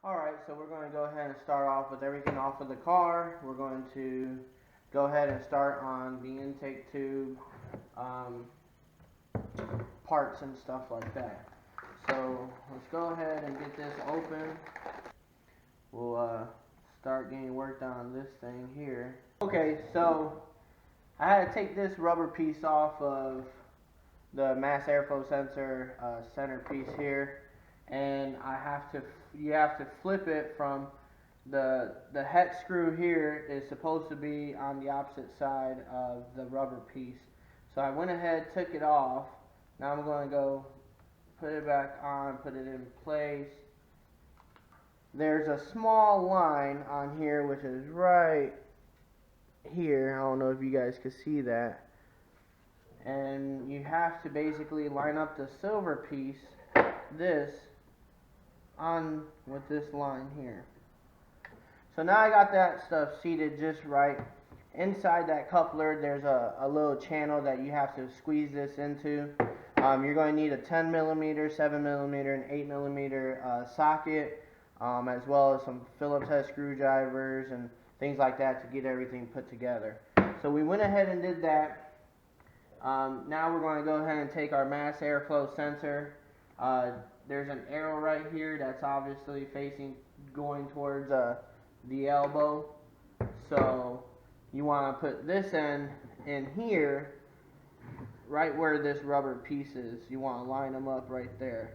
Alright, so we're going to go ahead and start off with everything off of the car. We're going to go ahead and start on the intake tube, parts and stuff like that. So let's go ahead and get this open. We'll start getting worked on this thing here. Okay, so I had to take this rubber piece off of the mass airflow sensor center piece here, and you have to flip it from the hex screw here is supposed to be on the opposite side of the rubber piece. So I went ahead, took it off. Now I'm going to go put it back on, put it in place. There's a small line on here which is right here. I don't know if you guys can see that. And you have to basically line up the silver piece, this, on with this line here. So now I got that stuff seated just right. Inside that coupler there's a little channel that you have to squeeze this into. You're going to need a 10mm, 7mm, and 8mm socket, as well as some Phillips head screwdrivers and things like that to get everything put together. So we went ahead and did that. Now we're going to go ahead and take our mass airflow sensor. There's an arrow right here that's obviously going towards the elbow. So you want to put this in here, right where this rubber piece is. You want to line them up right there.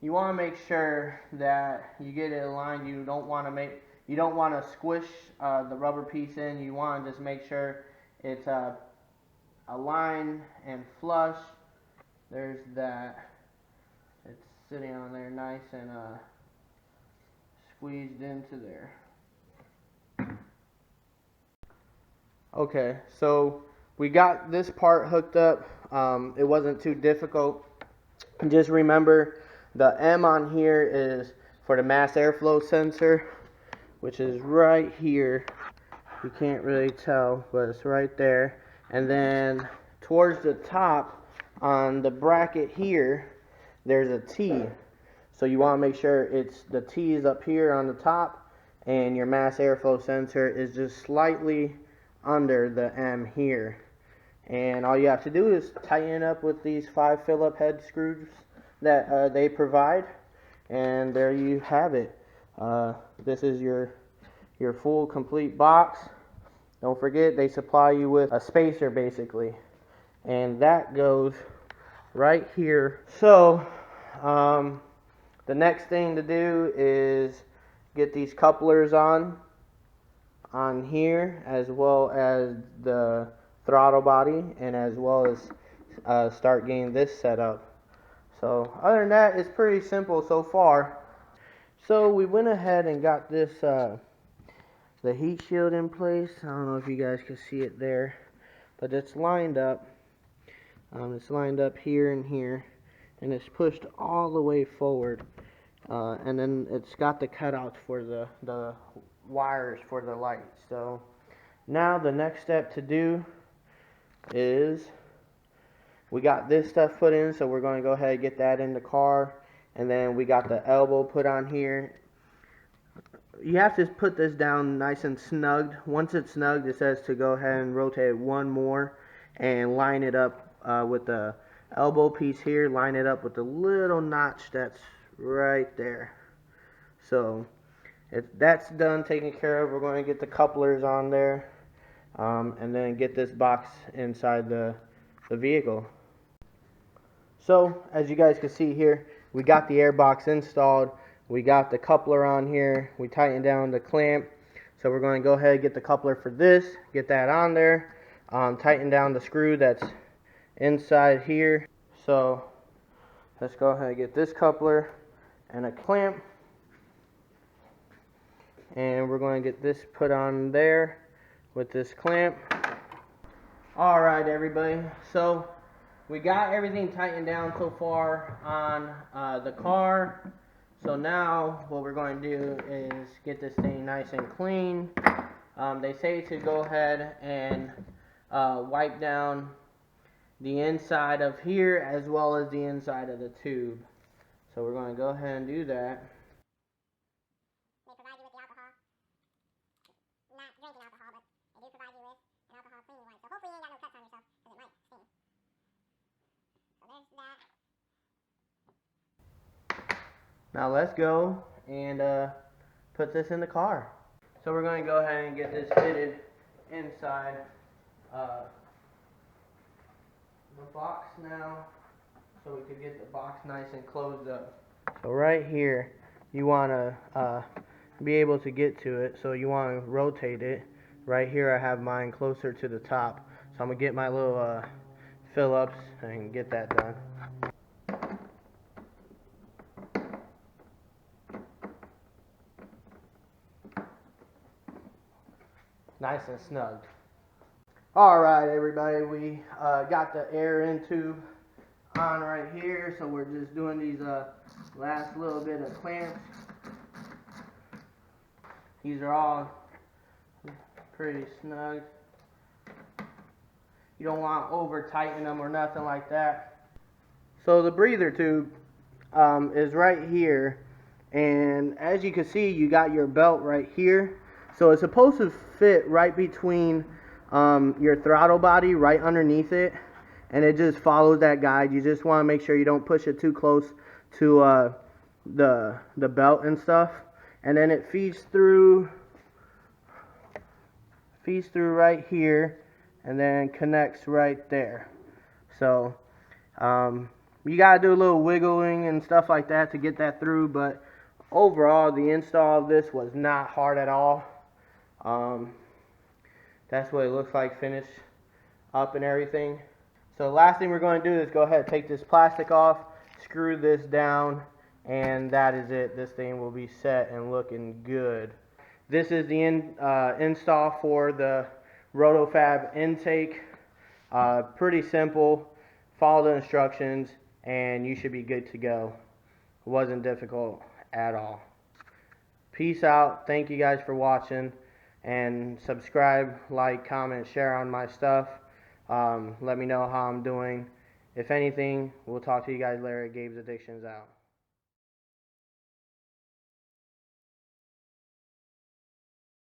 You want to make sure that you get it aligned. You don't want to squish the rubber piece in. You want to just make sure it's aligned and flush. There's that. It's sitting on there nice and squeezed into there. Okay, so we got this part hooked up. It wasn't too difficult. Just remember the M on here is for the mass airflow sensor, which is right here. You can't really tell, but it's right there. And then towards the top on the bracket here, there's a T. So you want to make sure the T is up here on the top, and your mass airflow sensor is just slightly under the M here. And all you have to do is tighten it up with these 5 Phillips head screws that they provide, and there you have it. This is your full complete box. Don't forget, they supply you with a spacer basically, and that goes right here. So the next thing to do is get these couplers on here, as well as the throttle body, and as well as start getting this set up. So other than that, it's pretty simple so far. So we went ahead and got this the heat shield in place. I don't know if you guys can see it there, but it's lined up. It's lined up here and here, and it's pushed all the way forward. And then it's got the cutouts for the wires for the lights. So now the next step to do is we got this stuff put in, so we're going to go ahead and get that in the car. And then we got the elbow put on here. You have to put this down nice and snugged. Once it's snugged, it says to go ahead and rotate one more and line it up with the elbow piece here. Line it up with the little notch that's right there. So if that's done, taken care of, we're going to get the couplers on there, and then get this box inside the vehicle. So as you guys can see here, we got the air box installed. We got the coupler on here. We tightened down the clamp. So we're going to go ahead and get the coupler for this, get that on there, tighten down the screw that's inside here. So let's go ahead and get this coupler and a clamp, and we're going to get this put on there with this clamp. Alright everybody, so we got everything tightened down so far on the car. So now what we're going to do is get this thing nice and clean. They say to go ahead and wipe down the inside of here as well as the inside of the tube. So we're going to go ahead and do that. Now let's go and put this in the car. So we're going to go ahead and get this fitted inside the box now, so we could get the box nice and closed up. So right here, you want to be able to get to it, so you want to rotate it. Right here I have mine closer to the top, so I'm going to get my little Phillips and get that done. Nice and snug. Alright everybody, we got the air in tube on right here, so we're just doing these last little bit of clamps. These are all pretty snug. You don't want to over tighten them or nothing like that. So the breather tube is right here, and as you can see, you got your belt right here. So it's supposed to fit right between your throttle body, right underneath it, and it just follows that guide. You just want to make sure you don't push it too close to the belt and stuff. And then it feeds through right here, and then connects right there. So you gotta do a little wiggling and stuff like that to get that through, but overall the install of this was not hard at all. That's what it looks like finished up and everything. So the last thing we're going to do is go ahead and take this plastic off, screw this down, and that is it. This thing will be set and looking good. This is the install for the Roto-Fab intake. Pretty simple. Follow the instructions and you should be good to go. It wasn't difficult at all. Peace out. Thank you guys for watching. And subscribe, like, comment, share on my stuff. Let me know how I'm doing. If anything, we'll talk to you guys later. Gabe's Addictions out.